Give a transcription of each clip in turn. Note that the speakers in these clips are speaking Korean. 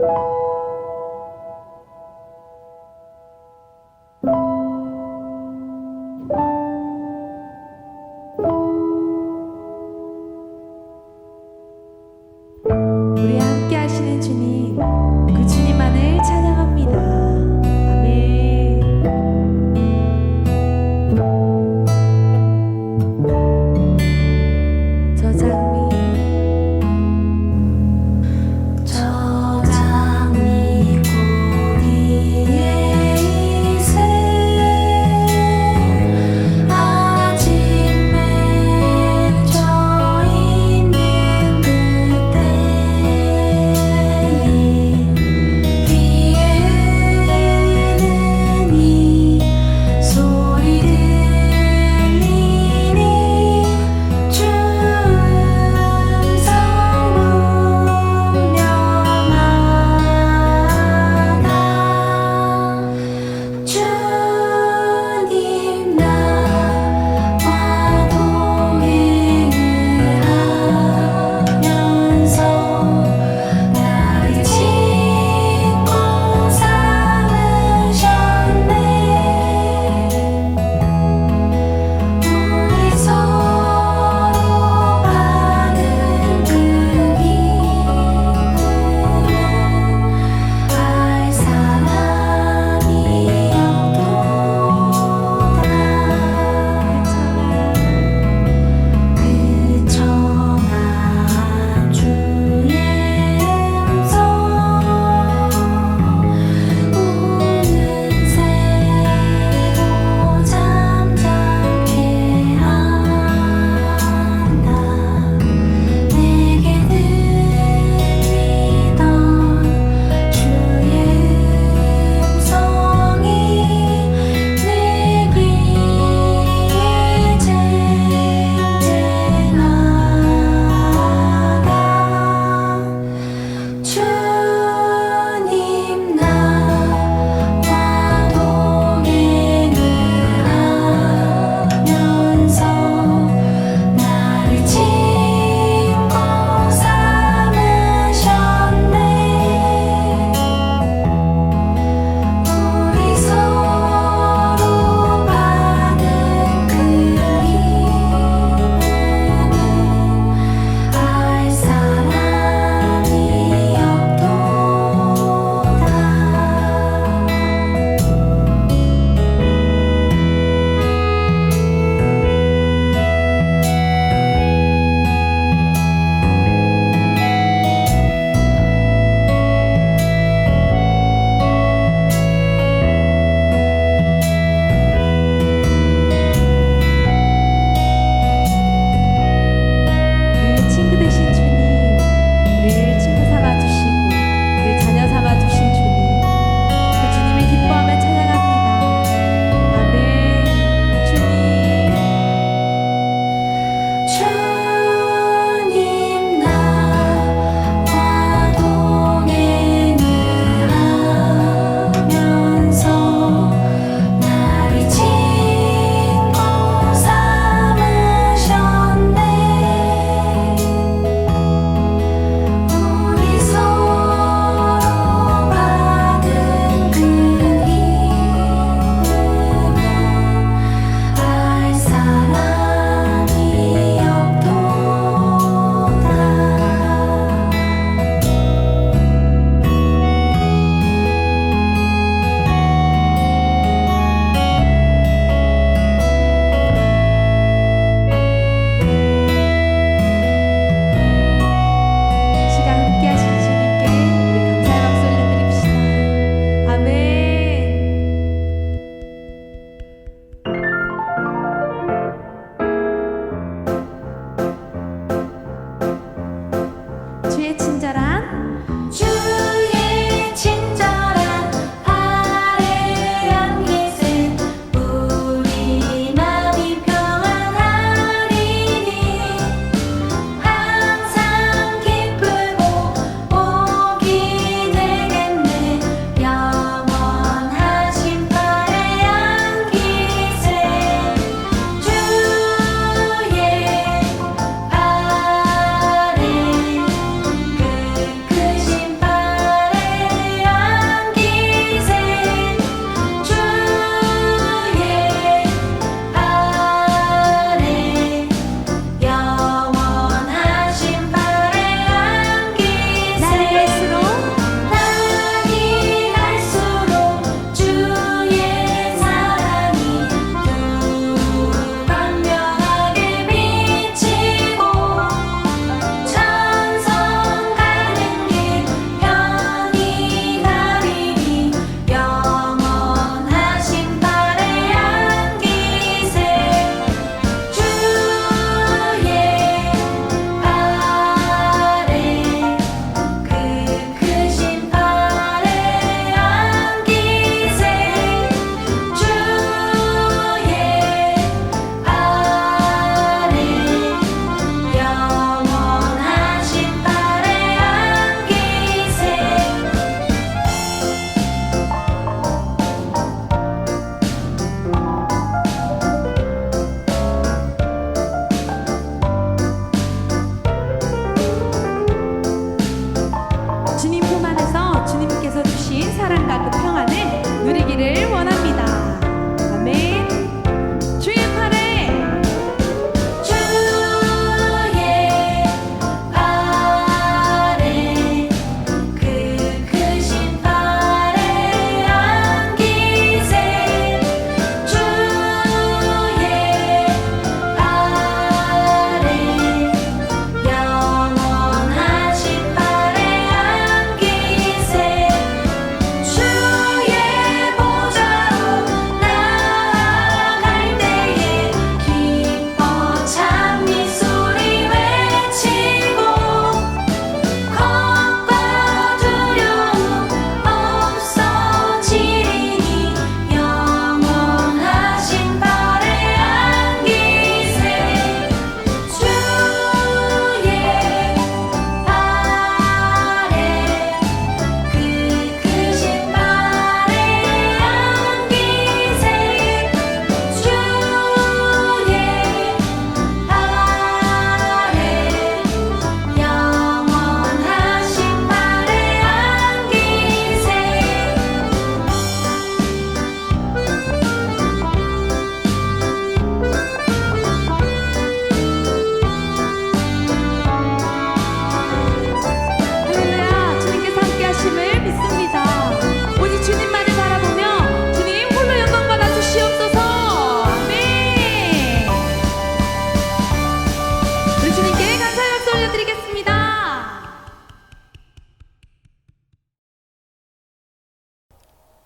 우리 함께 하시는 주님, 그 주님만을 찬양합니다. 아멘. 저 장미 주님께서 주신 사랑과 그 평안을 누리기를 원합니다. 아멘. 주의 팔에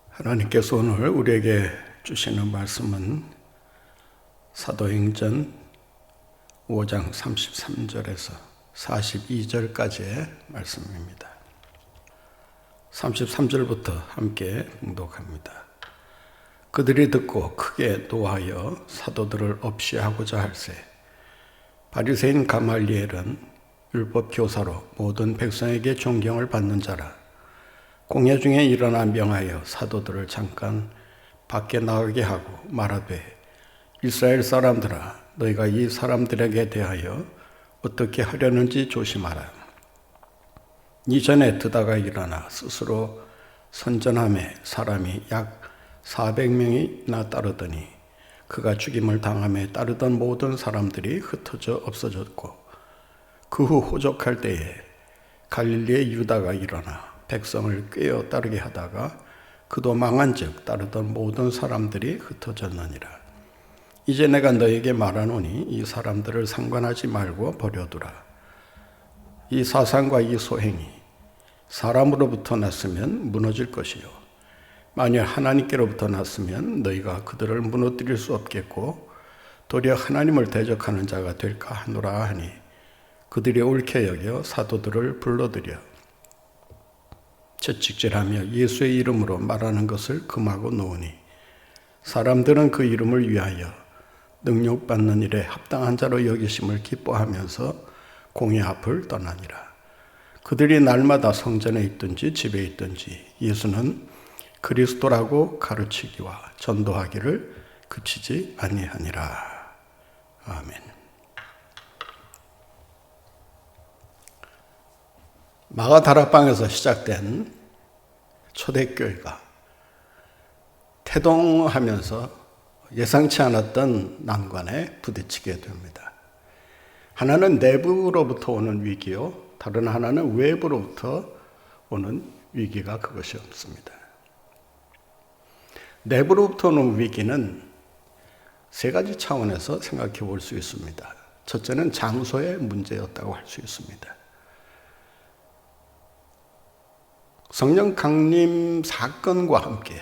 하나님께서 오늘 우리에게 주시는 말씀은 사도행전 5장 33절에서 42절까지의 말씀입니다. 33절부터 함께 봉독합니다. 그들이 듣고 크게 노하여 사도들을 없이하고자 할세 바리새인 가말리엘은 율법 교사로 모든 백성에게 존경을 받는 자라. 공회 중에 일어나 명하여 사도들을 잠깐 밖에 나가게 하고 말하되 이스라엘 사람들아 너희가 이 사람들에게 대하여 어떻게 하려는지 조심하라. 이전에 드다가 일어나 스스로 선전함에 사람이 약 400명이나 따르더니 그가 죽임을 당함에 따르던 모든 사람들이 흩어져 없어졌고 그 후 호적할 때에 갈릴리의 유다가 일어나 백성을 꾀어 따르게 하다가 그도 망한즉 따르던 모든 사람들이 흩어졌느니라. 이제 내가 너에게 말하노니 이 사람들을 상관하지 말고 버려두라. 이 사상과 이 소행이 사람으로부터 났으면 무너질 것이요 만일 하나님께로부터 났으면 너희가 그들을 무너뜨릴 수 없겠고 도리어 하나님을 대적하는 자가 될까 하노라 하니 그들이 옳게 여겨 사도들을 불러들여 채찍질하며 예수의 이름으로 말하는 것을 금하고 놓으니 사람들은 그 이름을 위하여 능력받는 일에 합당한 자로 여기심을 기뻐하면서 공회 앞을 떠나니라. 그들이 날마다 성전에 있든지 집에 있든지 예수는 그리스도라고 가르치기와 전도하기를 그치지 아니하니라. 아멘. 마가다락방에서 시작된 초대교회가 태동하면서 예상치 않았던 난관에 부딪히게 됩니다. 하나는 내부로부터 오는 위기요, 다른 하나는 외부로부터 오는 위기가 그것이 없습니다. 내부로부터 오는 위기는 세 가지 차원에서 생각해 볼 수 있습니다. 첫째는 장소의 문제였다고 할 수 있습니다. 성령 강림 사건과 함께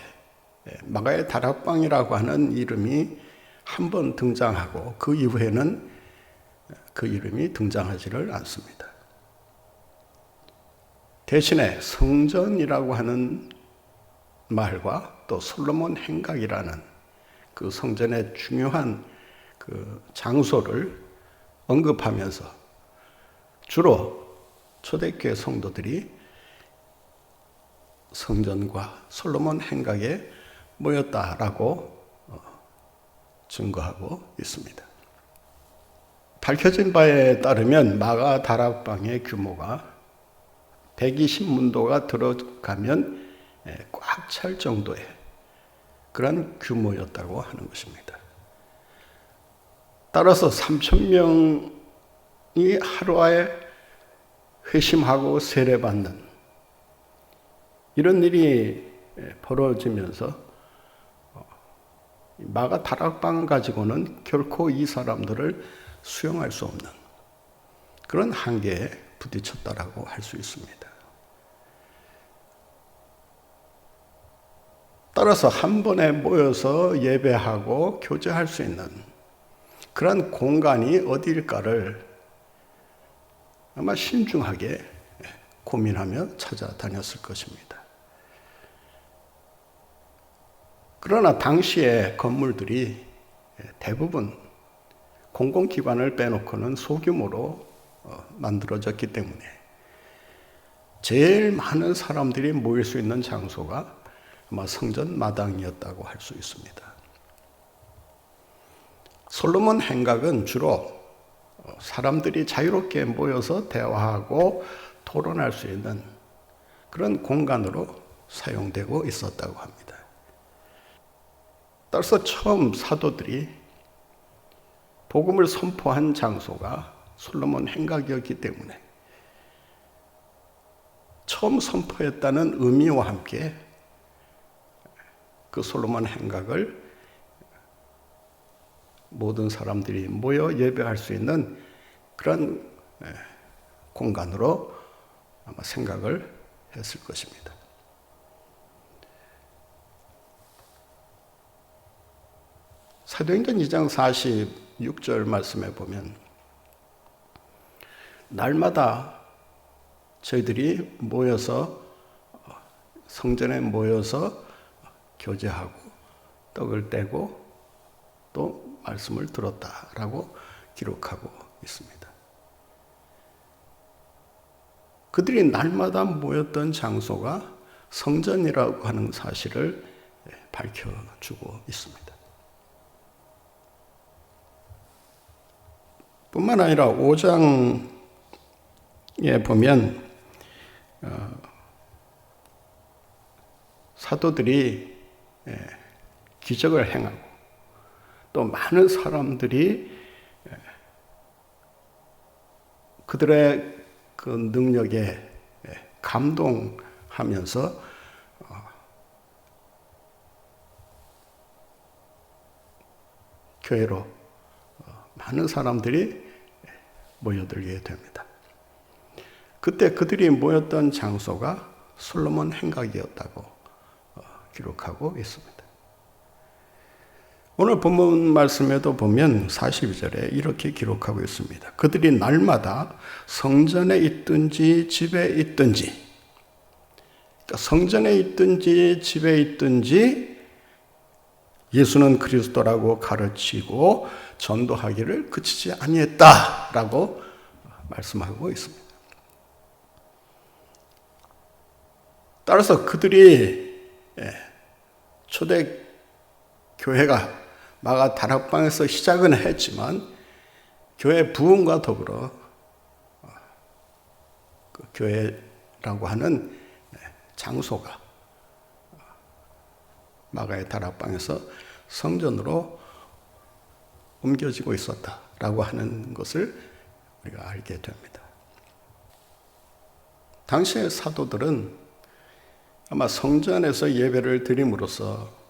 마가의 다락방이라고 하는 이름이 한 번 등장하고 그 이후에는 그 이름이 등장하지를 않습니다. 대신에 성전이라고 하는 말과 또 솔로몬 행각이라는 그 성전의 중요한 그 장소를 언급하면서 주로 초대교회 성도들이 성전과 솔로몬 행각에 모였다라고 증거하고 있습니다. 밝혀진 바에 따르면 마가 다락방의 규모가 120문도가 들어가면 꽉 찰 정도의 그런 규모였다고 하는 것입니다. 따라서 3,000명이 하루에 회심하고 세례받는 이런 일이 벌어지면서 마가 다락방 가지고는 결코 이 사람들을 수용할 수 없는 그런 한계에 부딪혔다라고 할 수 있습니다. 따라서 한 번에 모여서 예배하고 교제할 수 있는 그런 공간이 어디일까를 아마 신중하게 고민하며 찾아다녔을 것입니다. 그러나 당시의 건물들이 대부분 공공기관을 빼놓고는 소규모로 만들어졌기 때문에 제일 많은 사람들이 모일 수 있는 장소가 아마 성전 마당이었다고 할 수 있습니다. 솔로몬 행각은 주로 사람들이 자유롭게 모여서 대화하고 토론할 수 있는 그런 공간으로 사용되고 있었다고 합니다. 따라서 처음 사도들이 복음을 선포한 장소가 솔로몬 행각이었기 때문에 처음 선포했다는 의미와 함께 그 솔로몬 행각을 모든 사람들이 모여 예배할 수 있는 그런 공간으로 아마 생각을 했을 것입니다. 사도행전 2장 46절 말씀에 보면 날마다 저희들이 모여서 성전에 모여서 교제하고 떡을 떼고 또 말씀을 들었다라고 기록하고 있습니다. 그들이 날마다 모였던 장소가 성전이라고 하는 사실을 밝혀주고 있습니다. 뿐만 아니라 5장에 보면 사도들이 기적을 행하고 또 많은 사람들이 그들의 그 능력에 감동하면서 교회로 많은 사람들이 모여들게 됩니다. 그때 그들이 모였던 장소가 솔로몬 행각이었다고 기록하고 있습니다. 오늘 본문 말씀에도 보면 42절에 이렇게 기록하고 있습니다. 그들이 날마다 성전에 있든지 집에 있든지, 그러니까 성전에 있든지 집에 있든지 예수는 그리스도라고 가르치고 전도하기를 그치지 아니했다라고 말씀하고 있습니다. 따라서 그들이 초대 교회가 마가 다락방에서 시작은 했지만 교회 부흥과 더불어 그 교회라고 하는 장소가 마가의 다락방에서 성전으로 옮겨지고 있었다라고 하는 것을 우리가 알게 됩니다. 당시의 사도들은 아마 성전에서 예배를 드림으로써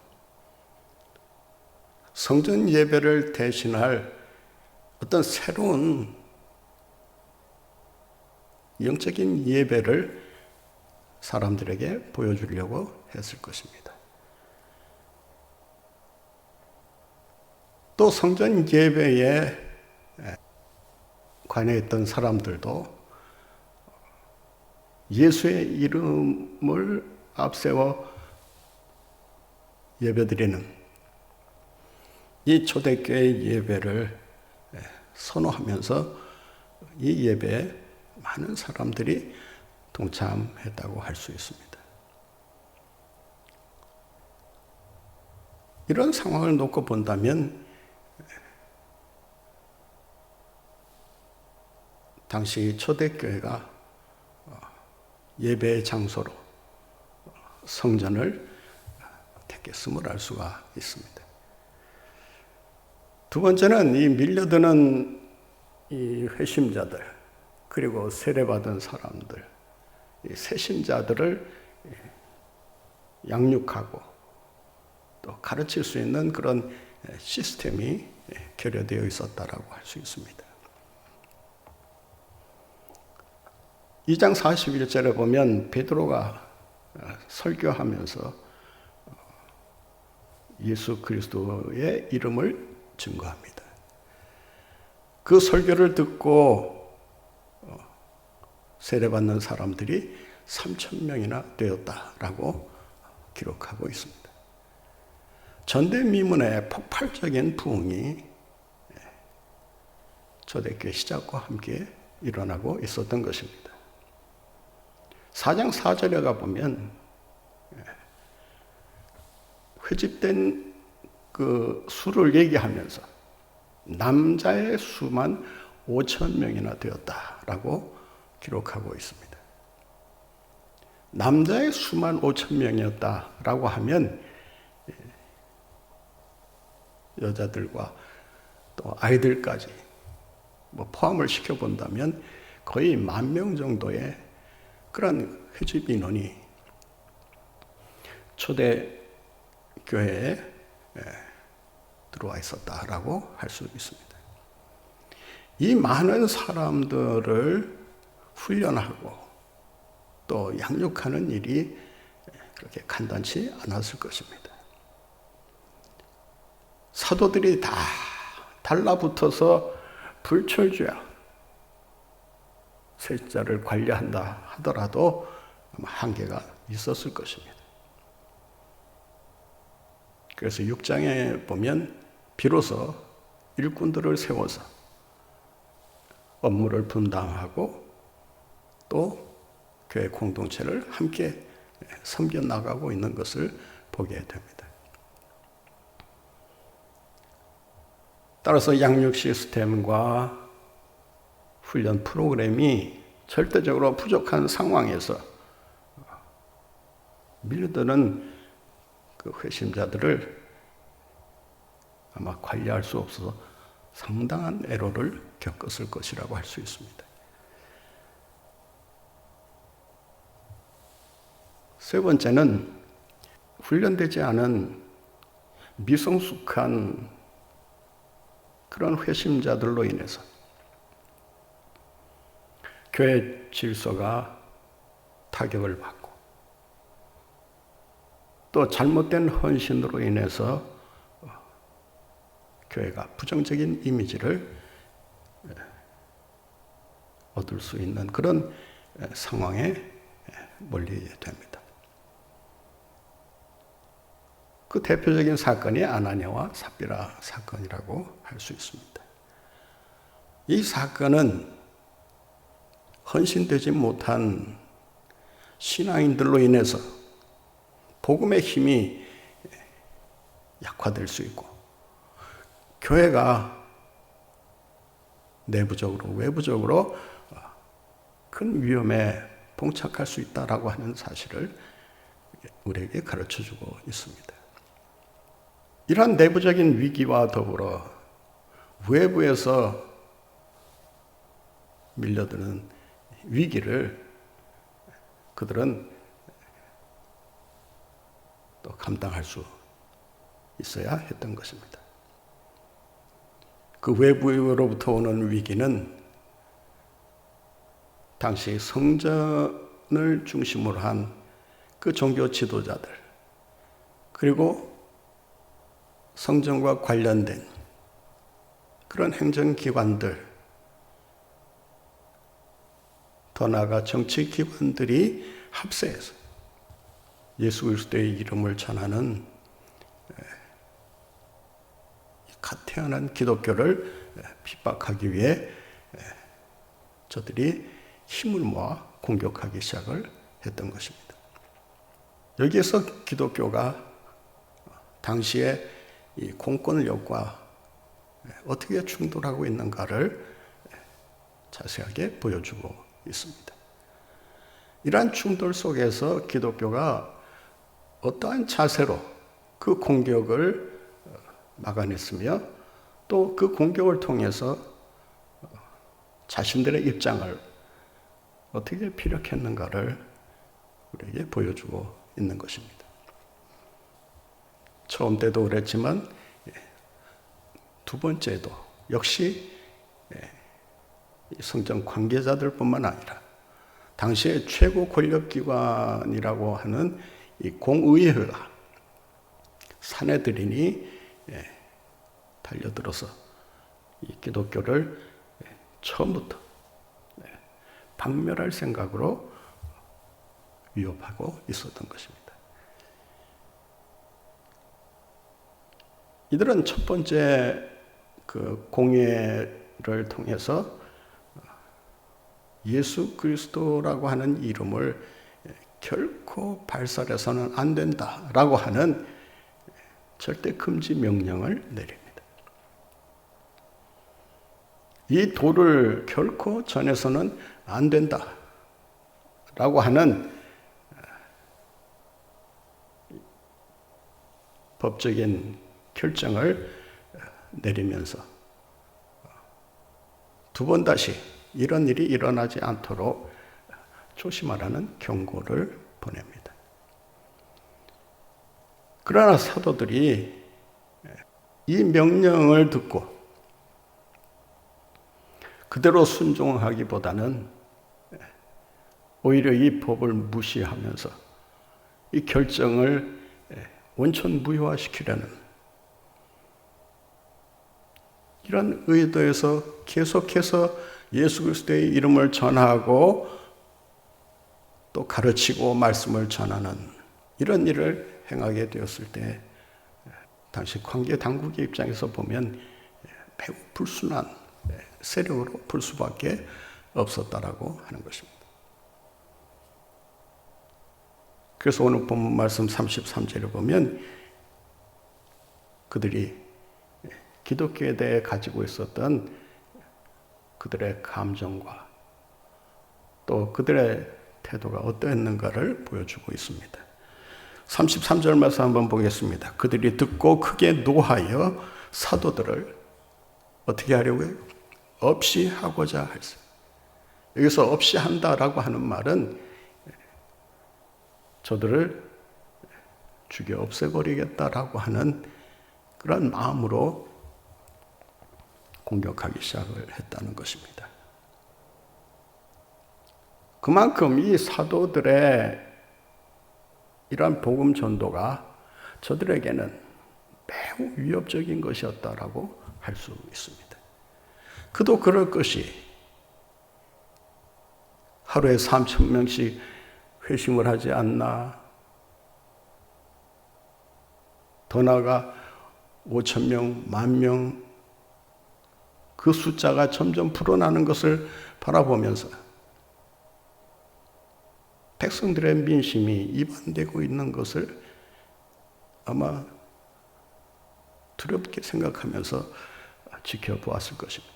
성전 예배를 대신할 어떤 새로운 영적인 예배를 사람들에게 보여주려고 했을 것입니다. 또 성전 예배에 관여했던 사람들도 예수의 이름을 앞세워 예배드리는 이 초대교회 예배를 선호하면서 이 예배에 많은 사람들이 동참했다고 할 수 있습니다. 이런 상황을 놓고 본다면 당시 초대교회가 예배의 장소로 성전을 택했음을 알 수가 있습니다. 두 번째는 이 밀려드는 이 회심자들, 그리고 세례받은 사람들, 이 새신자들을 양육하고 또 가르칠 수 있는 그런 시스템이 결여되어 있었다라고 할 수 있습니다. 2장 41절에 보면 베드로가 설교하면서 예수 그리스도의 이름을 증거합니다. 그 설교를 듣고 세례받는 사람들이 3,000명이나 되었다라고 기록하고 있습니다. 전대미문의 폭발적인 부흥이 초대교회 시작과 함께 일어나고 있었던 것입니다. 4장 4절에 가보면 회집된 그 수를 얘기하면서 남자의 수만 5,000명이나 되었다라고 기록하고 있습니다. 남자의 수만 5,000명이었다라고 하면 여자들과 또 아이들까지 포함을 시켜본다면 거의 10,000명 정도의 그런 회집 인원이 초대 교회에 들어와 있었다라고 할 수 있습니다. 이 많은 사람들을 훈련하고 또 양육하는 일이 그렇게 간단치 않았을 것입니다. 사도들이 다 달라붙어서 불철주야 세자를 관리한다 하더라도 한계가 있었을 것입니다. 그래서 6장에 보면 비로소 일꾼들을 세워서 업무를 분담하고 또 교회 공동체를 함께 섬겨 나가고 있는 것을 보게 됩니다. 따라서 양육 시스템과 훈련 프로그램이 절대적으로 부족한 상황에서 밀려드는 그 회심자들을 아마 관리할 수 없어서 상당한 애로를 겪었을 것이라고 할 수 있습니다. 세 번째는 훈련되지 않은 미성숙한 그런 회심자들로 인해서 교회 질서가 타격을 받고 또 잘못된 헌신으로 인해서 교회가 부정적인 이미지를 얻을 수 있는 그런 상황에 몰리게 됩니다. 그 대표적인 사건이 아나니아와 삽비라 사건이라고 할 수 있습니다. 이 사건은 헌신되지 못한 신앙인들로 인해서 복음의 힘이 약화될 수 있고 교회가 내부적으로 외부적으로 큰 위험에 봉착할 수 있다라고 하는 사실을 우리에게 가르쳐주고 있습니다. 이러한 내부적인 위기와 더불어 외부에서 밀려드는 위기를 그들은 또 감당할 수 있어야 했던 것입니다. 그 외부로부터 오는 위기는 당시 성전을 중심으로 한 그 종교 지도자들, 그리고 성전과 관련된 그런 행정기관들, 더 나아가 정치기관들이 합세해서 예수 그리스도의 이름을 전하는 갓 태어난 기독교를 핍박하기 위해 저들이 힘을 모아 공격하기 시작을 했던 것입니다. 여기에서 기독교가 당시에 이 공권력과 어떻게 충돌하고 있는가를 자세하게 보여주고 있습니다. 이러한 충돌 속에서 기독교가 어떠한 자세로 그 공격을 막아냈으며 또 그 공격을 통해서 자신들의 입장을 어떻게 피력했는가를 우리에게 보여주고 있는 것입니다. 처음 때도 그랬지만 두 번째도 역시 성전 관계자들뿐만 아니라 당시의 최고 권력기관이라고 하는 이 공의회가 사내들인이 달려들어서 이 기독교를 처음부터 박멸할 생각으로 위협하고 있었던 것입니다. 이들은 첫 번째 그 공회를 통해서 예수 그리스도라고 하는 이름을 결코 발설해서는 안 된다라고 하는 절대 금지 명령을 내립니다. 이 도를 결코 전해서는 안 된다라고 하는 법적인 결정을 내리면서 두 번 다시 이런 일이 일어나지 않도록 조심하라는 경고를 보냅니다. 그러나 사도들이 이 명령을 듣고 그대로 순종하기보다는 오히려 이 법을 무시하면서 이 결정을 원천 무효화시키려는 이런 의도에서 계속해서 예수 그리스도의 이름을 전하고 또 가르치고 말씀을 전하는 이런 일을 행하게 되었을 때 당시 관계 당국의 입장에서 보면 매우 불순한 세력으로 볼 수밖에 없었다라고 하는 것입니다. 그래서 오늘 본문 말씀 33절에 보면 그들이 기독교에 대해 가지고 있었던 그들의 감정과 또 그들의 태도가 어떠했는가를 보여주고 있습니다. 33절 말씀 한번 보겠습니다. 그들이 듣고 크게 노하여 사도들을 어떻게 하려고요? 없이 하고자 할세. 여기서 없이 한다라고 하는 말은 저들을 죽여 없애버리겠다라고 하는 그런 마음으로 공격하기 시작을 했다는 것입니다. 그만큼 이 사도들의 이러한 복음 전도가 저들에게는 매우 위협적인 것이었다라고 할 수 있습니다. 그도 그럴 것이 하루에 3,000명씩 회심을 하지 않나, 더 나아가 5,000명, 10,000명 그 숫자가 점점 불어나는 것을 바라보면서 백성들의 민심이 이반되고 있는 것을 아마 두렵게 생각하면서 지켜보았을 것입니다.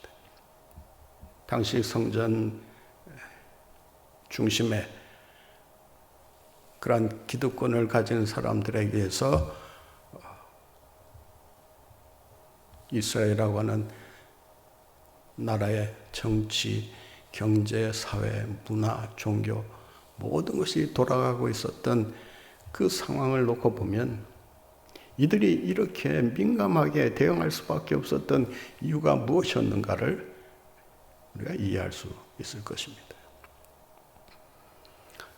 당시 성전 중심에 그러한 기득권을 가진 사람들에게서 이스라엘이라고 하는 나라의 정치, 경제, 사회, 문화, 종교 모든 것이 돌아가고 있었던 그 상황을 놓고 보면 이들이 이렇게 민감하게 대응할 수밖에 없었던 이유가 무엇이었는가를 우리가 이해할 수 있을 것입니다.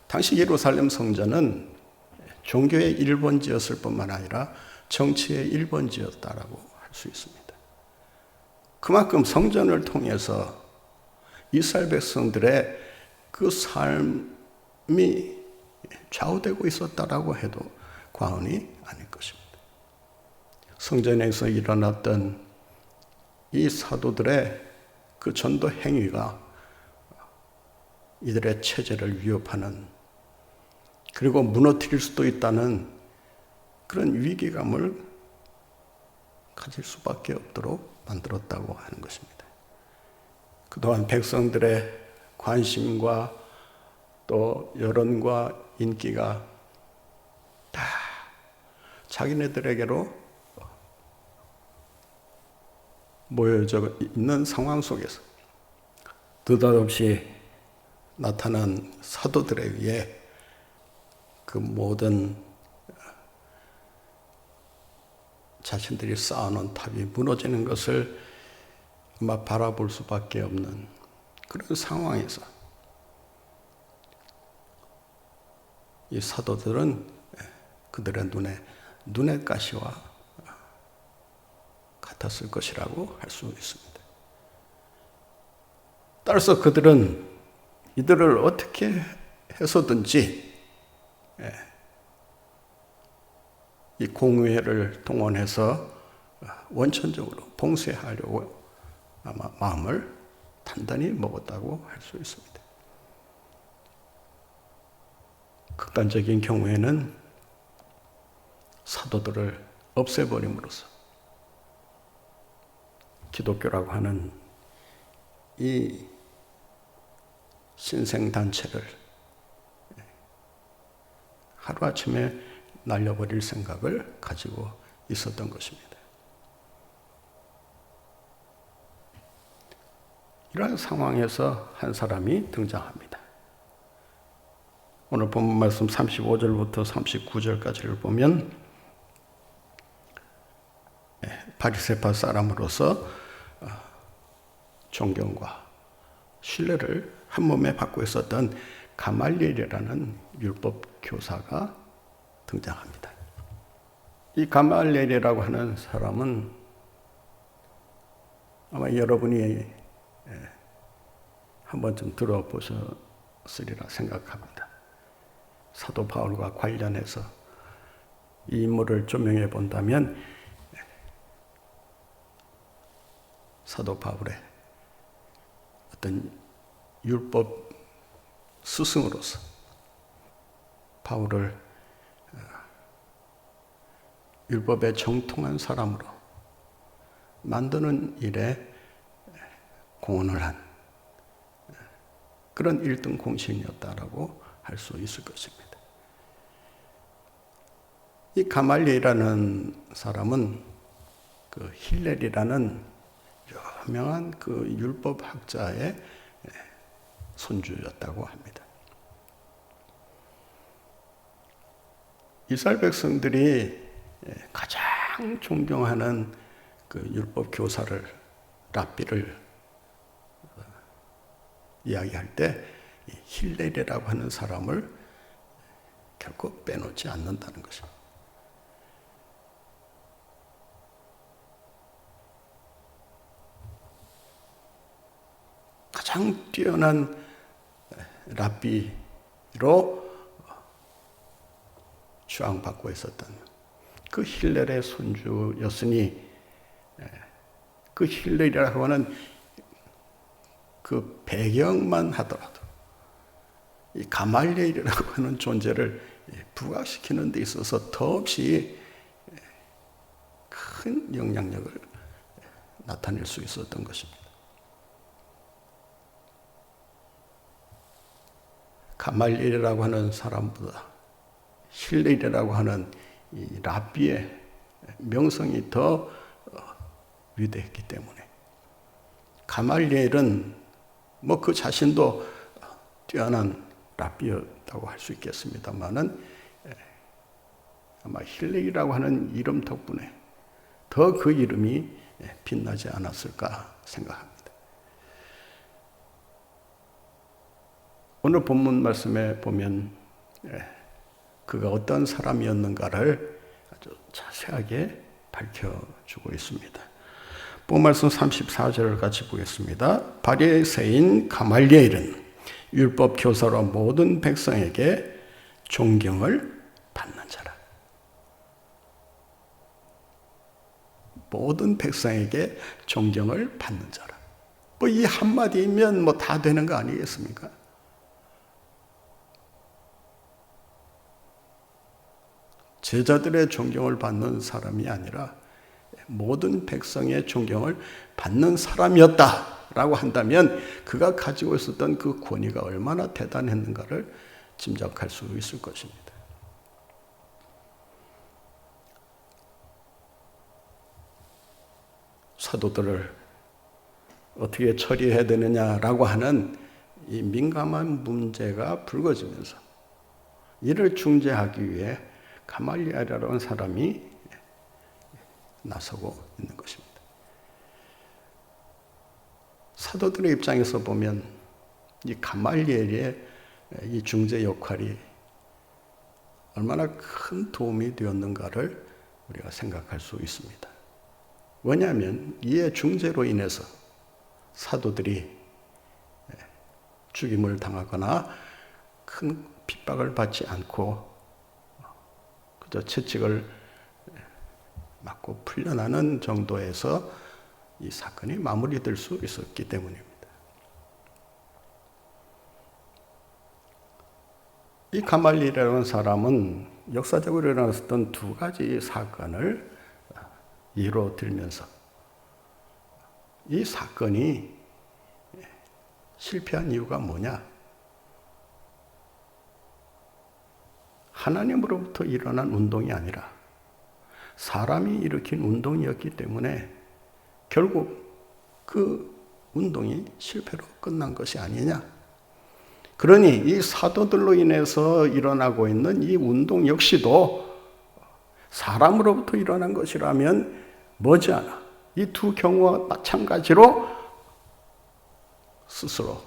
당시 예루살렘 성전은 종교의 1번지였을 뿐만 아니라 정치의 1번지였다라고 할 수 있습니다. 그만큼 성전을 통해서 이스라엘 백성들의 그 삶이 좌우되고 있었다라고 해도 과언이 아닐 것입니다. 성전에서 일어났던 이 사도들의 그 전도 행위가 이들의 체제를 위협하는, 그리고 무너뜨릴 수도 있다는 그런 위기감을 가질 수밖에 없도록 만들었다고 하는 것입니다. 그동안 백성들의 관심과 또 여론과 인기가 다 자기네들에게로 모여져 있는 상황 속에서 느닷없이 나타난 사도들에 의해 그 모든 자신들이 쌓아놓은 탑이 무너지는 것을 아마 바라볼 수밖에 없는 그런 상황에서 이 사도들은 그들의 눈의 가시와 같았을 것이라고 할 수 있습니다. 따라서 그들은 이들을 어떻게 해서든지 이 공의회를 동원해서 원천적으로 봉쇄하려고 아마 마음을 단단히 먹었다고 할 수 있습니다. 극단적인 경우에는 사도들을 없애버림으로써 기독교라고 하는 이 신생단체를 하루아침에 날려버릴 생각을 가지고 있었던 것입니다. 이러한 상황에서 한 사람이 등장합니다. 오늘 본문 말씀 35절부터 39절까지를 보면 바리새파 사람으로서 존경과 신뢰를 한 몸에 받고 있었던 가말리엘이라는 율법 교사가 등장합니다. 이 가말리엘이라고 하는 사람은 아마 여러분이 한 번쯤 들어보셨으리라 생각합니다. 사도 바울과 관련해서 이 인물을 조명해 본다면 사도 바울의 어떤 율법 스승으로서 바울을 율법에 정통한 사람으로 만드는 일에 공헌을 한 그런 1등 공신이었다라고 할 수 있을 것입니다. 이 가말리엘이라는 사람은 그 힐렐이라는 유명한 그 율법학자의 손주였다고 합니다. 이스라엘 백성들이 가장 존경하는 그 율법 교사를 랍비를 이야기할 때 힐렐이라고 하는 사람을 결코 빼놓지 않는다는 것입니다. 가장 뛰어난 랍비로 추앙받고 있었던 그 힐렐의 손주였으니 그 힐렐이라고 하는 그 배경만 하더라도 이 가말리엘이라고 하는 존재를 부각시키는 데 있어서 더없이 큰 영향력을 나타낼 수 있었던 것입니다. 가말리엘이라고 하는 사람보다 힐렐이라고 하는 이 랍비의 명성이 더 위대했기 때문에 가말리엘은 뭐 그 자신도 뛰어난 랍비였다고 할 수 있겠습니다만은 아마 힐렐이라고 하는 이름 덕분에 더 그 이름이 빛나지 않았을까 생각합니다. 오늘 본문 말씀에 보면 그가 어떤 사람이었는가를 아주 자세하게 밝혀주고 있습니다. 본문 말씀 34절을 같이 보겠습니다. 바리새인 가말리엘은 율법 교사로 모든 백성에게 존경을 받는 자라. 모든 백성에게 존경을 받는 자라. 뭐 이 한마디면 뭐 다 되는 거 아니겠습니까? 제자들의 존경을 받는 사람이 아니라 모든 백성의 존경을 받는 사람이었다. 라고 한다면 그가 가지고 있었던 그 권위가 얼마나 대단했는가를 짐작할 수 있을 것입니다. 사도들을 어떻게 처리해야 되느냐라고 하는 이 민감한 문제가 불거지면서 이를 중재하기 위해 가말리엘이라는 사람이 나서고 있는 것입니다. 사도들의 입장에서 보면 이 가말리엘의 이 중재 역할이 얼마나 큰 도움이 되었는가를 우리가 생각할 수 있습니다. 왜냐하면 이의 중재로 인해서 사도들이 죽임을 당하거나 큰 핍박을 받지 않고 그저 채찍을 맞고 풀려나는 정도에서 이 사건이 마무리될 수 있었기 때문입니다. 이 가말리엘이라는 사람은 역사적으로 일어났던 두 가지 사건을 예로 들면서 이 사건이 실패한 이유가 뭐냐? 하나님으로부터 일어난 운동이 아니라 사람이 일으킨 운동이었기 때문에 결국 그 운동이 실패로 끝난 것이 아니냐? 그러니 이 사도들로 인해서 일어나고 있는 이 운동 역시도 사람으로부터 일어난 것이라면 머지않아 이 두 경우와 마찬가지로 스스로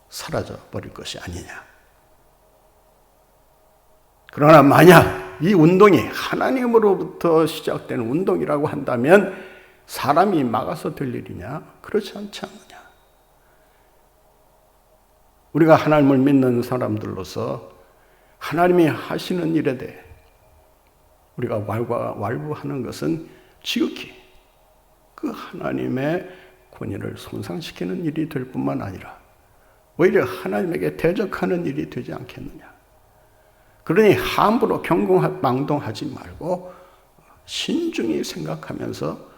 사라져 버릴 것이 아니냐. 그러나 만약 이 운동이 하나님으로부터 시작된 운동이라고 한다면 사람이 막아서 될 일이냐? 그렇지 않지 않느냐. 우리가 하나님을 믿는 사람들로서 하나님이 하시는 일에 대해 우리가 왈부하는 것은 지극히 그 하나님의 권위를 손상시키는 일이 될 뿐만 아니라 오히려 하나님에게 대적하는 일이 되지 않겠느냐. 그러니 함부로 경공망동하지 말고 신중히 생각하면서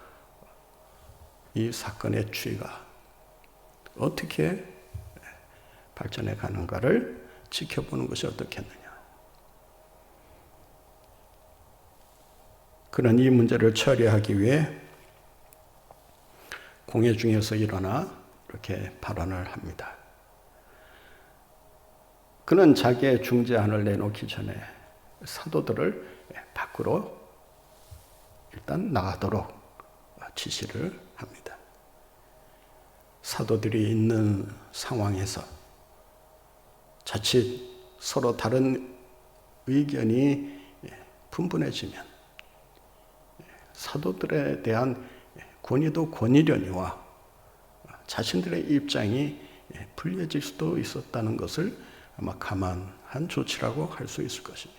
이 사건의 추이가 어떻게 발전해 가는가를 지켜보는 것이 어떻겠느냐. 그런 이 문제를 처리하기 위해 공회 중에서 일어나 이렇게 발언을 합니다. 그는 자기의 중재안을 내놓기 전에 사도들을 밖으로 일단 나가도록 지시를 합니다. 사도들이 있는 상황에서 자칫 서로 다른 의견이 분분해지면 사도들에 대한 권위도 권위려니와 자신들의 입장이 불리해질 수도 있었다는 것을 아마 감안한 조치라고 할 수 있을 것입니다.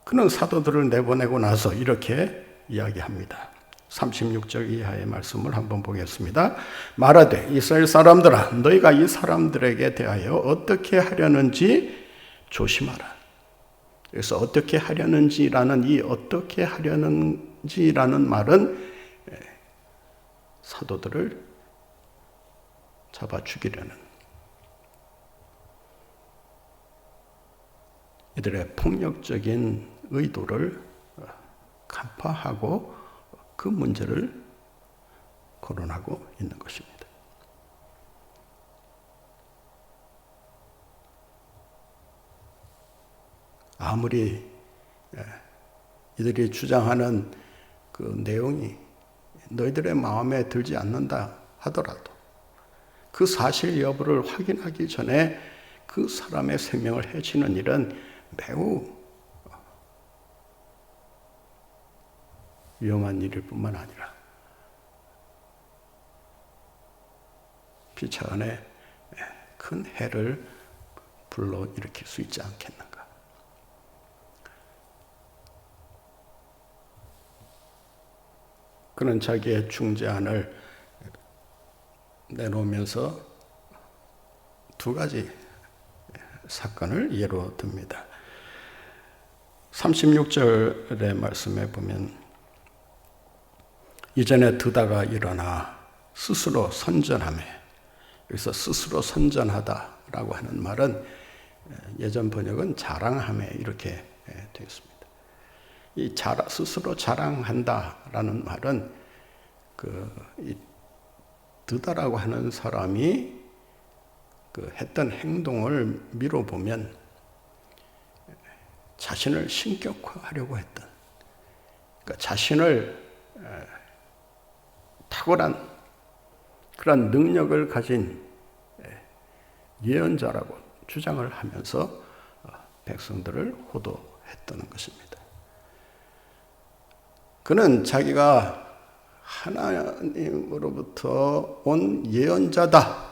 그는 사도들을 내보내고 나서 이렇게 이야기합니다. 36절 이하의 말씀을 한번 보겠습니다. 말하되 이스라엘 사람들아 너희가 이 사람들에게 대하여 어떻게 하려는지 조심하라. 그래서 어떻게 하려는지라는 이 어떻게 하려는지라는 말은 사도들을 잡아 죽이려는 이들의 폭력적인 의도를 간파하고 그 문제를 거론하고 있는 것입니다. 아무리 이들이 주장하는 그 내용이 너희들의 마음에 들지 않는다 하더라도 그 사실 여부를 확인하기 전에 그 사람의 생명을 해치는 일은 매우 위험한 일일 뿐만 아니라 피차 안에 큰 해를 불러일으킬 수 있지 않겠는가. 그는 자기의 중재안을 내놓으면서 두 가지 사건을 예로 듭니다. 36절의 말씀에 보면 이전에 드다가 일어나 스스로 선전하며, 여기서 스스로 선전하다라고 하는 말은 예전 번역은 자랑하며 이렇게 되어 있습니다. 이 스스로 자랑한다라는 말은 이 드다라고 하는 사람이 했던 행동을 미뤄보면 자신을 신격화하려고 했던, 그러니까 자신을 탁월한 그런 능력을 가진 예언자라고 주장을 하면서 백성들을 호도했던 것입니다. 그는 자기가 하나님으로부터 온 예언자다라고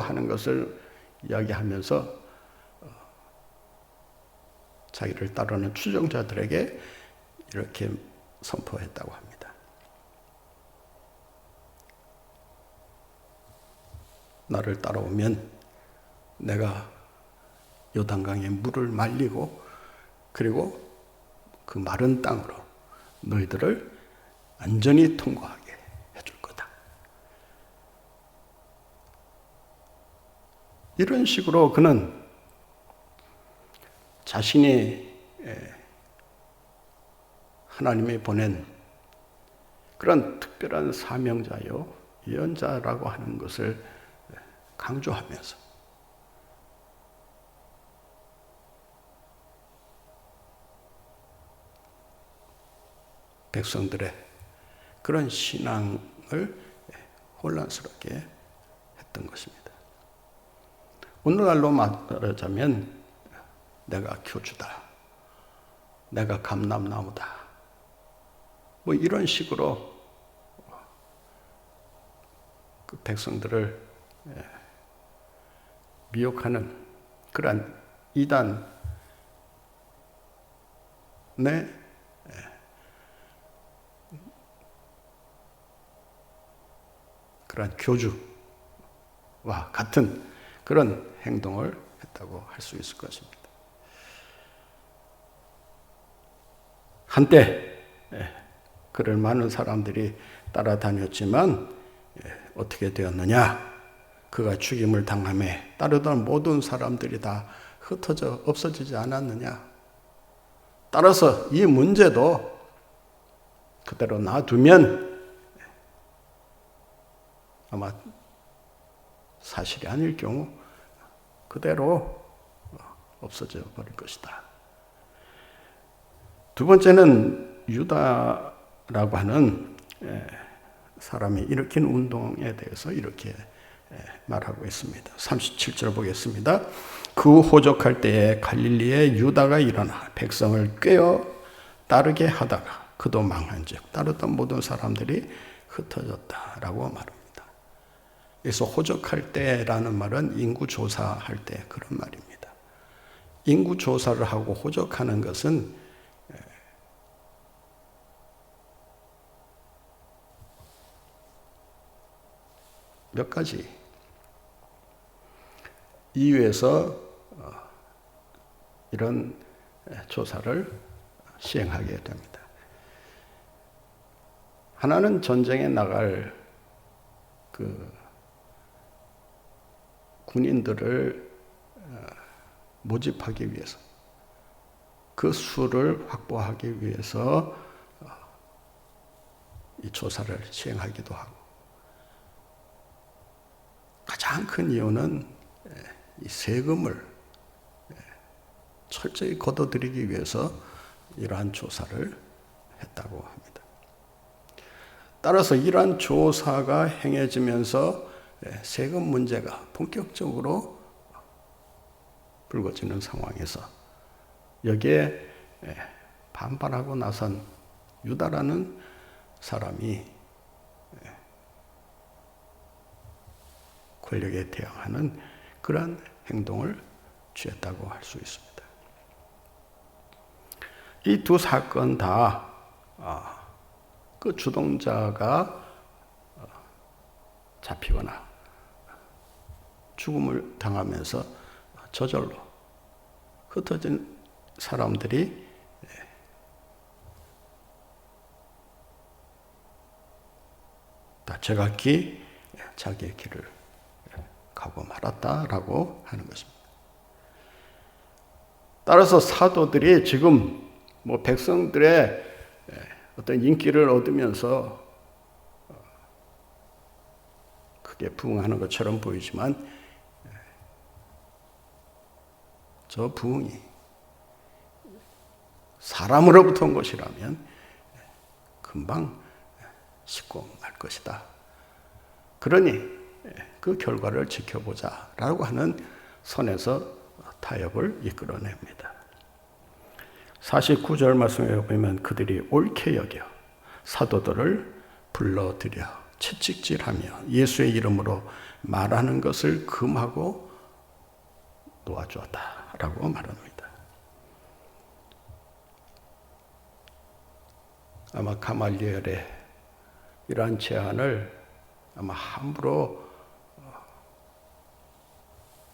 하는 것을 이야기하면서 자기를 따르는 추종자들에게 이렇게 선포했다고 합니다. 나를 따라오면 내가 요단강에 물을 말리고 그리고 그 마른 땅으로 너희들을 안전히 통과하게 해줄 거다. 이런 식으로 그는 자신이 하나님이 보낸 그런 특별한 사명자요, 예언자라고 하는 것을 강조하면서 백성들의 그런 신앙을 혼란스럽게 했던 것입니다. 오늘날로 말하자면 내가 교주다, 내가 감람나무다, 뭐 이런 식으로 그 백성들을 미혹하는 그러한 이단의 그러한 교주와 같은 그런 행동을 했다고 할 수 있을 것입니다. 한때 그를 많은 사람들이 따라다녔지만 어떻게 되었느냐? 그가 죽임을 당함에 따르던 모든 사람들이 다 흩어져 없어지지 않았느냐? 따라서 이 문제도 그대로 놔두면 아마 사실이 아닐 경우 그대로 없어져 버릴 것이다. 두 번째는 유다라고 하는 사람이 일으킨 운동에 대해서 이렇게 말하고 있습니다. 37절 보겠습니다. 그 호적할 때에 갈릴리에 유다가 일어나 백성을 꿰어 따르게 하다가 그도 망한즉 따르던 모든 사람들이 흩어졌다라고 말합니다. 그래서 호적할 때라는 말은 인구 조사할 때 그런 말입니다. 인구 조사를 하고 호적하는 것은 몇 가지 이유에서 이런 조사를 시행하게 됩니다. 하나는 전쟁에 나갈 그 군인들을 모집하기 위해서, 그 수를 확보하기 위해서 이 조사를 시행하기도 하고, 가장 큰 이유는 이 세금을 철저히 걷어들이기 위해서 이러한 조사를 했다고 합니다. 따라서 이러한 조사가 행해지면서 세금 문제가 본격적으로 불거지는 상황에서 여기에 반발하고 나선 유다라는 사람이 권력에 대항하는 그러한 행동을 취했다고 할 수 있습니다. 이 두 사건 다 그 주동자가 잡히거나 죽음을 당하면서 저절로 흩어진 사람들이 저각기 자기의 길을 가고 말았다라고 하는 것입니다. 따라서 사도들이 지금 백성들의 어떤 인기를 얻으면서 크게 부흥하는 것처럼 보이지만 저 부흥이 사람으로부터 온 것이라면 금방 식고 말 것이다. 그러니 그 결과를 지켜보자라고 하는 선에서 타협을 이끌어냅니다. 49절 말씀에 보면 그들이 옳게 여겨 사도들을 불러들여 채찍질하며 예수의 이름으로 말하는 것을 금하고 놓아주었다라고 말합니다. 아마 가말리엘의 이러한 제안을 아마 함부로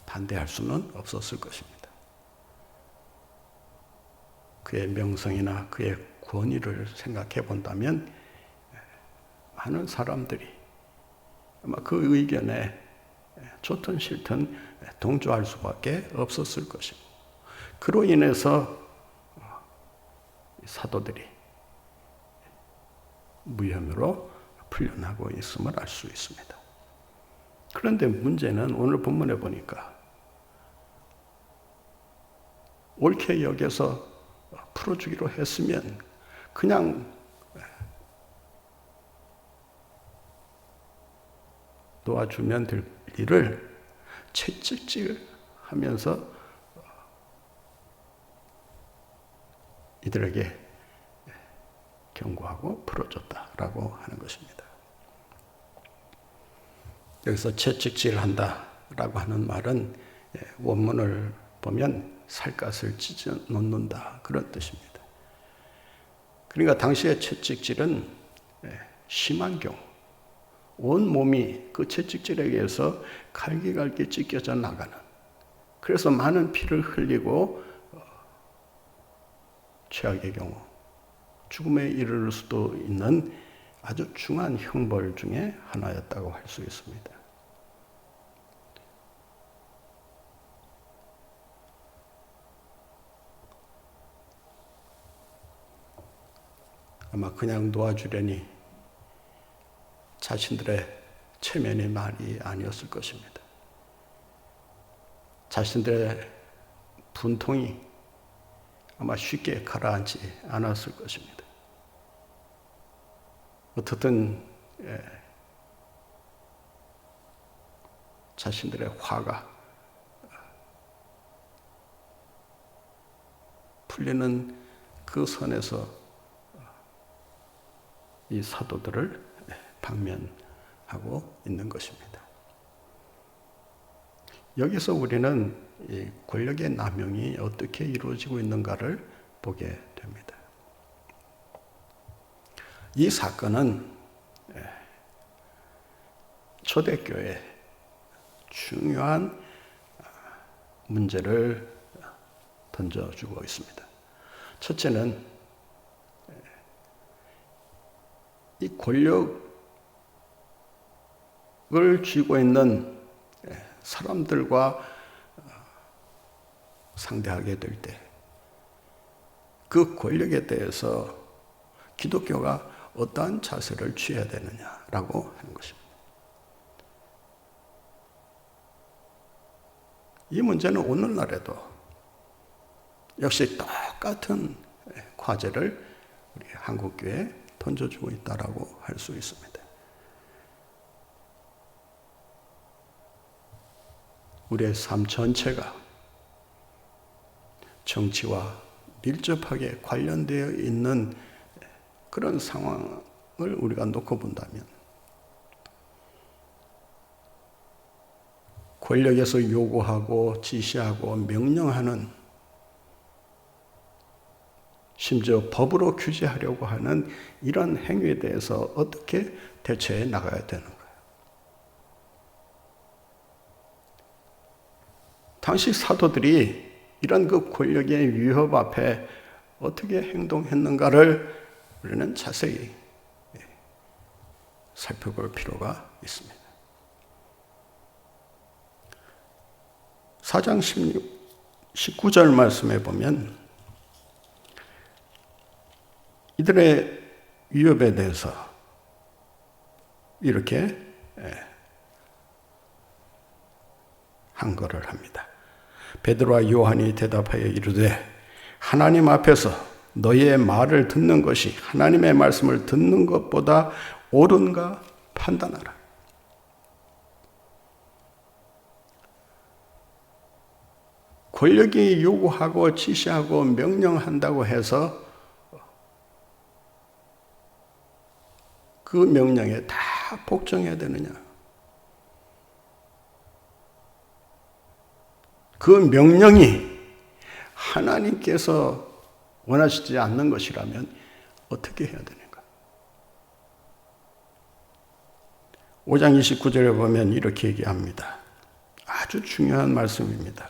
반대할 수는 없었을 것입니다. 그의 명성이나 그의 권위를 생각해 본다면 많은 사람들이 아마 그 의견에 좋든 싫든 동조할 수밖에 없었을 것이고, 그로 인해서 사도들이 무혐의로 풀려나고 있음을 알 수 있습니다. 그런데 문제는 오늘 본문에 보니까 옳게 여겨서 풀어주기로 했으면 그냥 놓아주면 될 일을 채찍질하면서 이들에게 경고하고 풀어줬다라고 하는 것입니다. 여기서 채찍질한다라고 하는 말은 원문을 보면 살갗을 찢어 놓는다 그런 뜻입니다. 그러니까 당시의 채찍질은 심한 경우 온 몸이 그 채찍질에 의해서 갈기갈기 찢겨져 나가는, 그래서 많은 피를 흘리고 최악의 경우 죽음에 이르를 수도 있는 아주 중한 형벌 중에 하나였다고 할 수 있습니다. 아마 그냥 놓아주려니 자신들의 체면의 말이 아니었을 것입니다. 자신들의 분통이 아마 쉽게 가라앉지 않았을 것입니다. 어떻든 자신들의 화가 풀리는 그 선에서 이 사도들을 방면하고 있는 것입니다. 여기서 우리는 이 권력의 남용이 어떻게 이루어지고 있는가를 보게 됩니다. 이 사건은 초대교회에 중요한 문제를 던져주고 있습니다. 첫째는 이 권력을 쥐고 있는 사람들과 상대하게 될 때 그 권력에 대해서 기독교가 어떠한 자세를 취해야 되느냐라고 하는 것입니다. 이 문제는 오늘날에도 역시 똑같은 과제를 우리 한국교회에 던져주고 있다라고 할 수 있습니다. 우리의 삶 전체가 정치와 밀접하게 관련되어 있는 그런 상황을 우리가 놓고 본다면 권력에서 요구하고 지시하고 명령하는, 심지어 법으로 규제하려고 하는 이런 행위에 대해서 어떻게 대처해 나가야 되는가? 당시 사도들이 이런 그 권력의 위협 앞에 어떻게 행동했는가를 우리는 자세히 살펴볼 필요가 있습니다. 4장 19절 말씀에 보면 이들의 위협에 대해서 이렇게 항거를 합니다. 베드로와 요한이 대답하여 이르되 하나님 앞에서 너희의 말을 듣는 것이 하나님의 말씀을 듣는 것보다 옳은가 판단하라. 권력이 요구하고 지시하고 명령한다고 해서 그 명령에 다 복종해야 되느냐? 그 명령이 하나님께서 원하시지 않는 것이라면 어떻게 해야 되는가? 5장 29절에 보면 이렇게 얘기합니다. 아주 중요한 말씀입니다.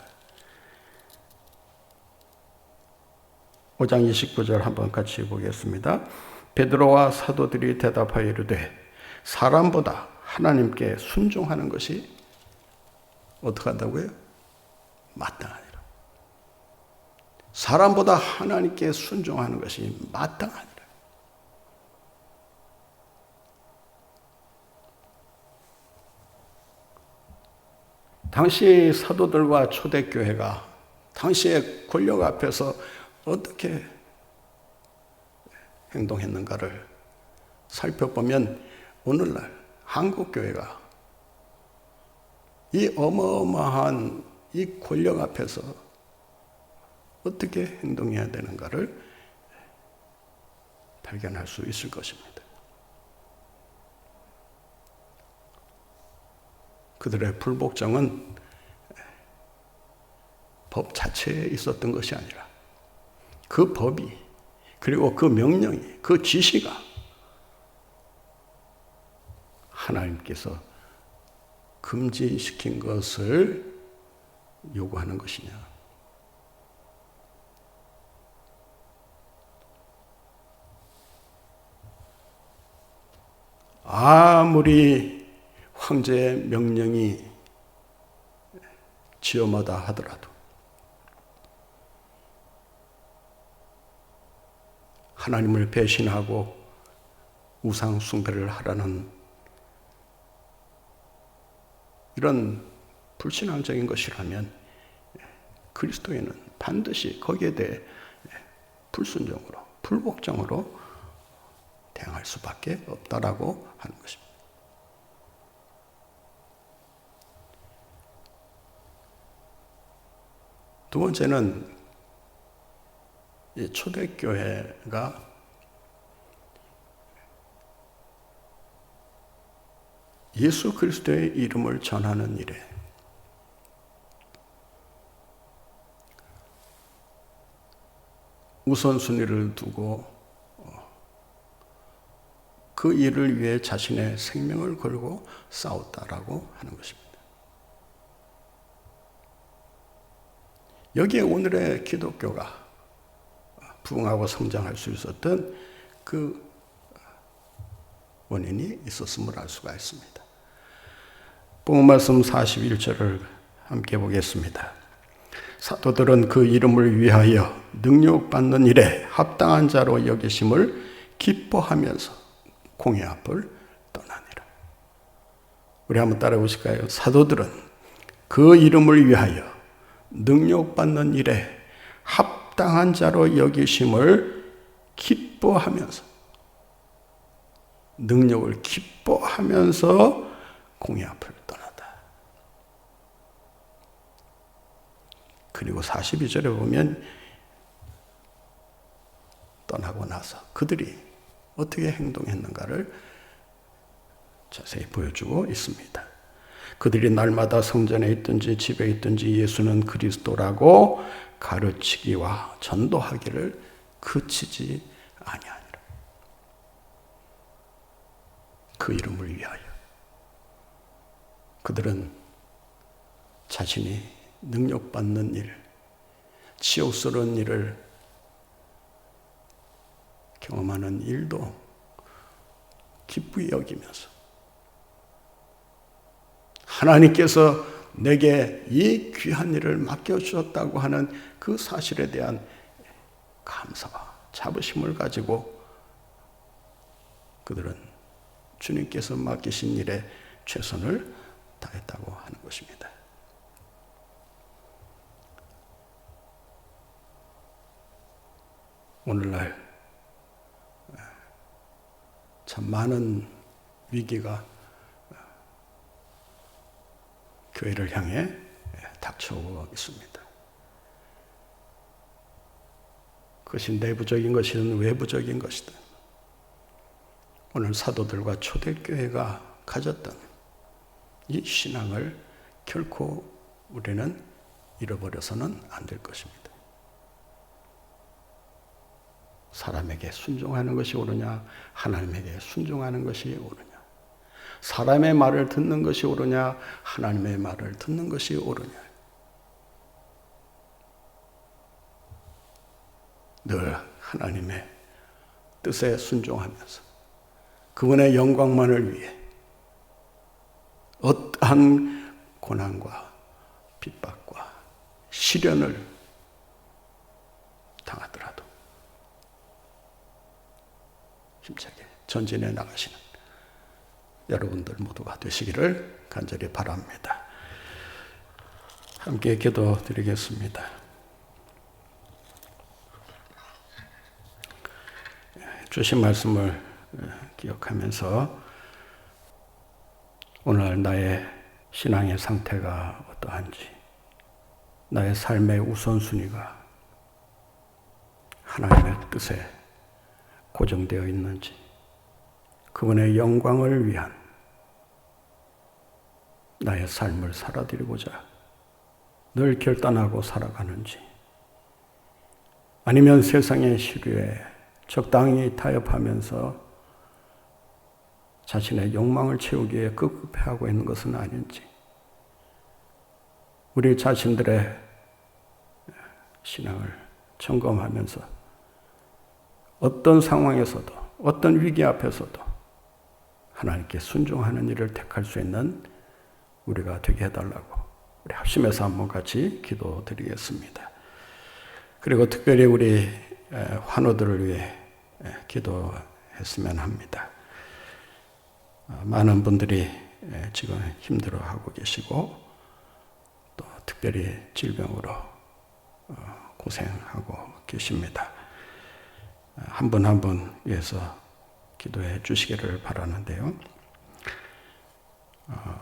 5장 29절 한번 같이 보겠습니다. 베드로와 사도들이 대답하여 이르되 사람보다 하나님께 순종하는 것이 어떻게 한다고요? 마땅하니라. 사람보다 하나님께 순종하는 것이 마땅하니라. 당시 사도들과 초대교회가 당시의 권력 앞에서 어떻게 행동했는가를 살펴보면 오늘날 한국교회가 이 어마어마한 이 권력 앞에서 어떻게 행동해야 되는가를 발견할 수 있을 것입니다. 그들의 불복종은 법 자체에 있었던 것이 아니라 그 법이 그리고 그 명령이 그 지시가 하나님께서 금지시킨 것을 요구하는 것이냐. 아무리 황제의 명령이 지엄하다 하더라도 하나님을 배신하고 우상 숭배를 하라는 이런 불신앙적인 것이라면 그리스도인은 반드시 거기에 대해 불순종으로 불복종으로 대응할 수밖에 없다라고 하는 것입니다. 두 번째는 초대교회가 예수 그리스도의 이름을 전하는 일에 우선순위를 두고 그 일을 위해 자신의 생명을 걸고 싸웠다라고 하는 것입니다. 여기에 오늘의 기독교가 부흥하고 성장할 수 있었던 그 원인이 있었음을 알 수가 있습니다. 본문 말씀 41절을 함께 보겠습니다. 사도들은 그 이름을 위하여 능력받는 일에 합당한 자로 여기심을 기뻐하면서 공회 앞을 떠나니라. 우리 한번 따라 보실까요? 사도들은 그 이름을 위하여 능력받는 일에 합당한 자로 여기심을 기뻐하면서 능력을 기뻐하면서 공회 앞을 떠나다. 그리고 42절에 보면 떠나고 나서 그들이 어떻게 행동했는가를 자세히 보여주고 있습니다. 그들이 날마다 성전에 있든지 집에 있든지 예수는 그리스도라고 가르치기와 전도하기를 그치지 아니하니라. 그 이름을 위하여 그들은 자신이 능력받는 일, 치욕스러운 일을 경험하는 일도 기쁘게 여기면서 하나님께서 내게 이 귀한 일을 맡겨주셨다고 하는 그 사실에 대한 감사와 자부심을 가지고 그들은 주님께서 맡기신 일에 최선을 다했다고 하는 것입니다. 오늘날 참 많은 위기가 교회를 향해 닥쳐오고 있습니다. 그것이 내부적인 것이든 외부적인 것이든 오늘 사도들과 초대교회가 가졌던 이 신앙을 결코 우리는 잃어버려서는 안 될 것입니다. 사람에게 순종하는 것이 옳으냐, 하나님에게 순종하는 것이 옳으냐, 사람의 말을 듣는 것이 옳으냐, 하나님의 말을 듣는 것이 옳으냐. 늘 하나님의 뜻에 순종하면서 그분의 영광만을 위해 어떠한 고난과 핍박과 시련을 당하더라도 힘차게 전진해 나가시는 여러분들 모두가 되시기를 간절히 바랍니다. 함께 기도드리겠습니다. 주신 말씀을 기억하면서 오늘 나의 신앙의 상태가 어떠한지, 나의 삶의 우선순위가 하나님의 뜻에 고정되어 있는지, 그분의 영광을 위한 나의 삶을 살아드리고자 늘 결단하고 살아가는지, 아니면 세상의 시류에 적당히 타협하면서 자신의 욕망을 채우기 위해 급급해하고 있는 것은 아닌지, 우리 자신들의 신앙을 점검하면서 어떤 상황에서도 어떤 위기 앞에서도 하나님께 순종하는 일을 택할 수 있는 우리가 되게 해달라고 우리 합심해서 한번 같이 기도드리겠습니다. 그리고 특별히 우리 환우들을 위해 기도했으면 합니다. 많은 분들이 지금 힘들어하고 계시고 또 특별히 질병으로 고생하고 계십니다. 한 분 한 분 위해서 기도해 주시기를 바라는데요.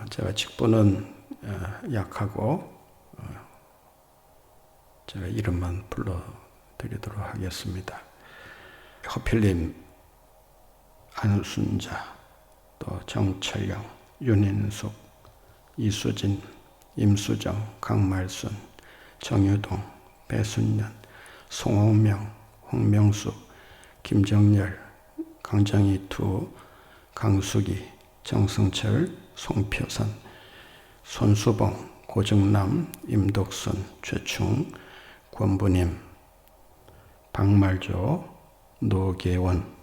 제가 직분은 약하고 제가 이름만 불러드리도록 하겠습니다. 허필님, 안순자, 또 정철영, 윤인숙, 이수진, 임수정, 강말순, 정유동, 배순년, 송홍명, 홍명숙, 김정열, 강정희투, 강수기, 정승철, 송표선, 손수봉, 고정남, 임덕순, 최충, 권부님, 박말조, 노계원,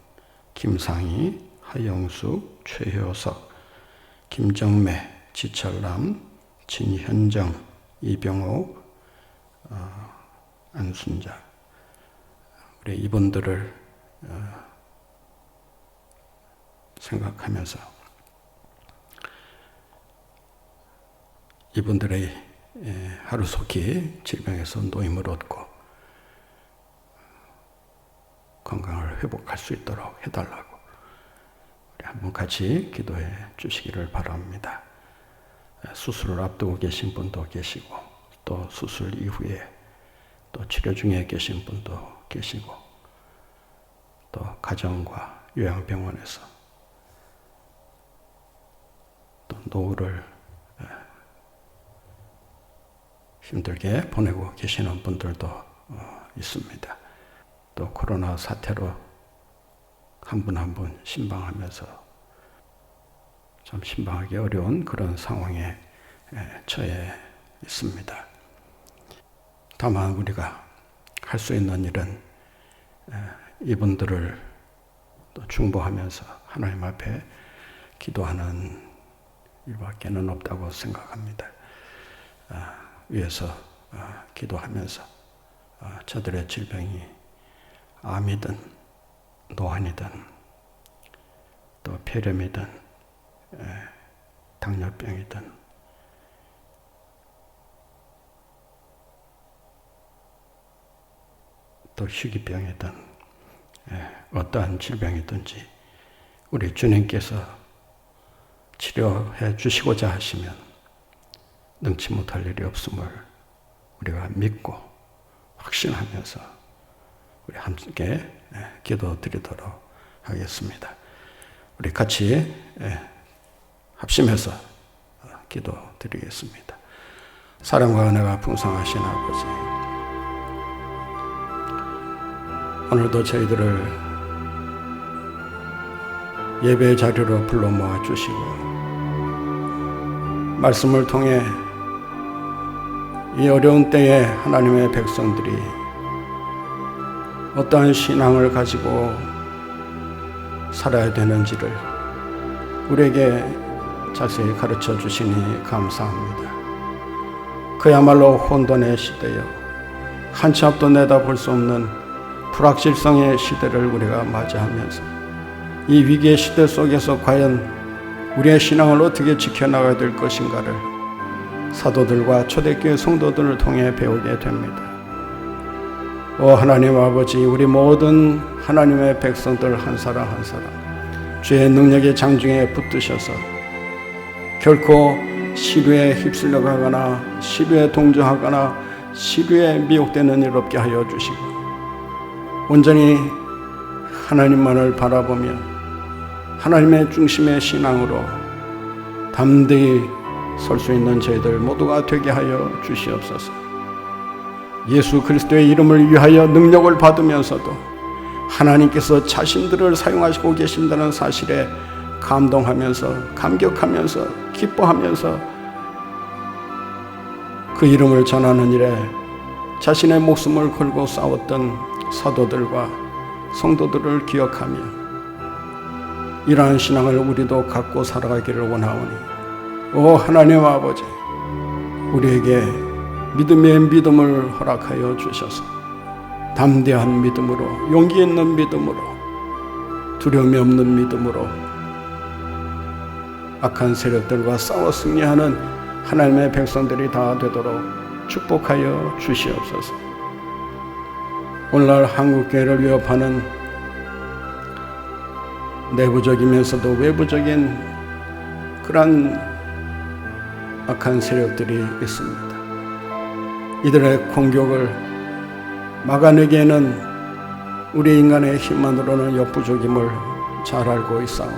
김상희, 하영숙, 최효석, 김정매, 지철남, 진현정, 이병옥, 안순자, 우리 이분들을 생각하면서 이분들의 하루속히 질병에서 노임을 얻고 건강을 회복할 수 있도록 해달라고 우리 한번 같이 기도해 주시기를 바랍니다. 수술을 앞두고 계신 분도 계시고 또 수술 이후에 또 치료 중에 계신 분도 계시고 또 가정과 요양병원에서 또 노후를 힘들게 보내고 계시는 분들도 있습니다. 또 코로나 사태로 한 분 한 분 신방하면서 참 신방하기 어려운 그런 상황에 처해 있습니다. 다만 우리가 할 수 있는 일은 이분들을 또 중보하면서 하나님 앞에 기도하는 일밖에는 없다고 생각합니다. 위에서 기도하면서 저들의 질병이 암이든 노안이든 또 폐렴이든 당뇨병이든 또 희귀병이든 어떠한 질병이든지 우리 주님께서 치료해 주시고자 하시면 능치 못할 일이 없음을 우리가 믿고 확신하면서 우리 함께 기도드리도록 하겠습니다. 우리 같이 합심해서 기도드리겠습니다. 사랑과 은혜가 풍성하신 아버지, 오늘도 저희들을 예배 자리로 불러 모아 주시고 말씀을 통해 이 어려운 때에 하나님의 백성들이 어떠한 신앙을 가지고 살아야 되는지를 우리에게 자세히 가르쳐 주시니 감사합니다. 그야말로 혼돈의 시대여 한치 앞도 내다볼 수 없는 불확실성의 시대를 우리가 맞이하면서 이 위기의 시대 속에서 과연 우리의 신앙을 어떻게 지켜나가야 될 것인가를 사도들과 초대교회 성도들을 통해 배우게 됩니다. 오 하나님 아버지, 우리 모든 하나님의 백성들 한 사람 한 사람 주의 능력의 장중에 붙드셔서 결코 시류에 휩쓸려 가거나 시류에 동조하거나 시류에 미혹되는 일 없게 하여 주시고 온전히 하나님만을 바라보며 하나님의 중심의 신앙으로 담대히 설 수 있는 저희들 모두가 되게 하여 주시옵소서. 예수 그리스도의 이름을 위하여 능력을 받으면서도 하나님께서 자신들을 사용하시고 계신다는 사실에 감동하면서 감격하면서 기뻐하면서 그 이름을 전하는 일에 자신의 목숨을 걸고 싸웠던 사도들과 성도들을 기억하며 이러한 신앙을 우리도 갖고 살아가기를 원하오니 오 하나님 아버지, 우리에게 믿음의 믿음을 허락하여 주셔서 담대한 믿음으로, 용기 있는 믿음으로, 두려움이 없는 믿음으로 악한 세력들과 싸워 승리하는 하나님의 백성들이 다 되도록 축복하여 주시옵소서. 오늘날 한국교회를 위협하는 내부적이면서도 외부적인 그러한 악한 세력들이 있습니다. 이들의 공격을 막아내기에는 우리 인간의 힘만으로는 역부족임을 잘 알고 있사오니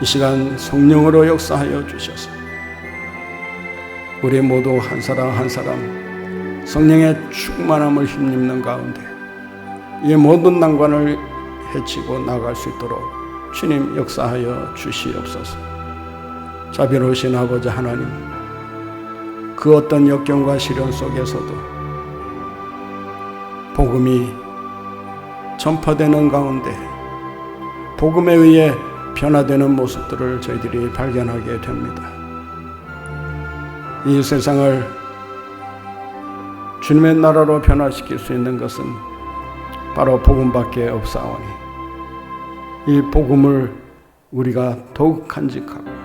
이 시간 성령으로 역사하여 주셔서 우리 모두 한 사람 한 사람 성령의 충만함을 힘입는 가운데 이 모든 난관을 해치고 나갈 수 있도록 주님 역사하여 주시옵소서. 자비로우신 아버지 하나님, 그 어떤 역경과 시련 속에서도 복음이 전파되는 가운데 복음에 의해 변화되는 모습들을 저희들이 발견하게 됩니다. 이 세상을 주님의 나라로 변화시킬 수 있는 것은 바로 복음밖에 없사오니 이 복음을 우리가 더욱 간직하고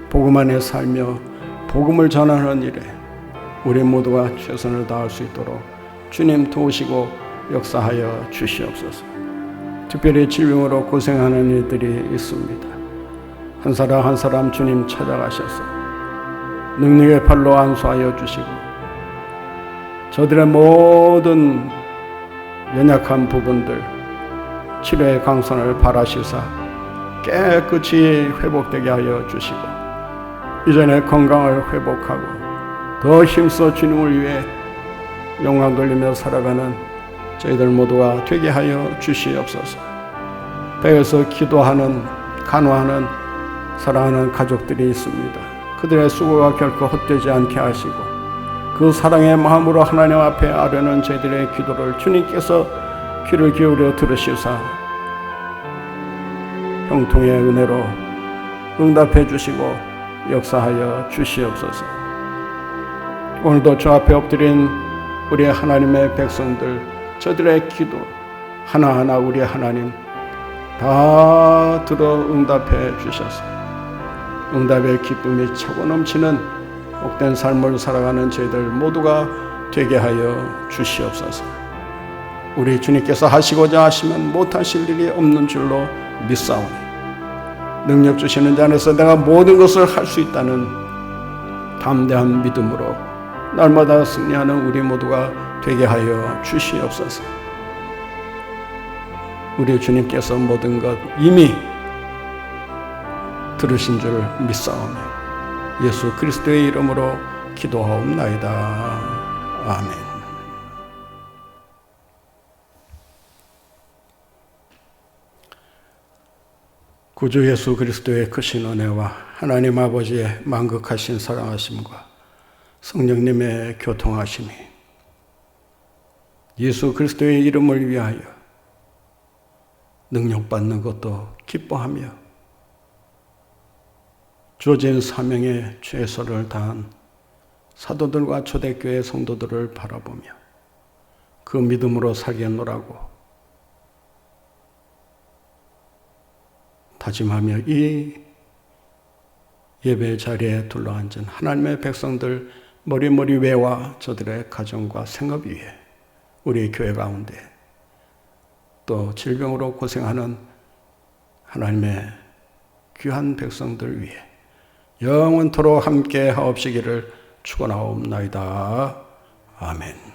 복음 안에 살며 복음을 전하는 일에 우리 모두가 최선을 다할 수 있도록 주님 도우시고 역사하여 주시옵소서. 특별히 질병으로 고생하는 이들이 있습니다. 한 사람 한 사람 주님 찾아가셔서 능력의 팔로 안수하여 주시고 저들의 모든 연약한 부분들 치료의 강선을 바라시사 깨끗이 회복되게 하여 주시고 이전의 건강을 회복하고 더 힘써 주님을 위해 영광 돌리며 살아가는 저희들 모두가 되게 하여 주시옵소서. 배에서 기도하는 간호하는 사랑하는 가족들이 있습니다. 그들의 수고가 결코 헛되지 않게 하시고 그 사랑의 마음으로 하나님 앞에 아뢰는 저희들의 기도를 주님께서 귀를 기울여 들으시사 형통의 은혜로 응답해 주시고 역사하여 주시옵소서. 오늘도 주 앞에 엎드린 우리 하나님의 백성들, 저들의 기도 하나하나 우리 하나님 다 들어 응답해 주셔서 응답의 기쁨이 차고 넘치는 복된 삶을 살아가는 저희들 모두가 되게 하여 주시옵소서. 우리 주님께서 하시고자 하시면 못하실 일이 없는 줄로 믿사오니 능력 주시는 자 안에서 내가 모든 것을 할 수 있다는 담대한 믿음으로 날마다 승리하는 우리 모두가 되게 하여 주시옵소서. 우리 주님께서 모든 것 이미 들으신 줄 믿사오며 예수 그리스도의 이름으로 기도하옵나이다. 아멘. 구주 예수 그리스도의 크신 은혜와 하나님 아버지의 만극하신 사랑하심과 성령님의 교통하심이 예수 그리스도의 이름을 위하여 능력받는 것도 기뻐하며 주어진 사명에 최선을 다한 사도들과 초대교회 성도들을 바라보며 그 믿음으로 살겠노라고 다짐하며 이 예배 자리에 둘러앉은 하나님의 백성들 머리머리 외와 저들의 가정과 생업 위에 우리 교회 가운데 또 질병으로 고생하는 하나님의 귀한 백성들 위해 영원토록 함께 하옵시기를 축원하옵나이다. 아멘.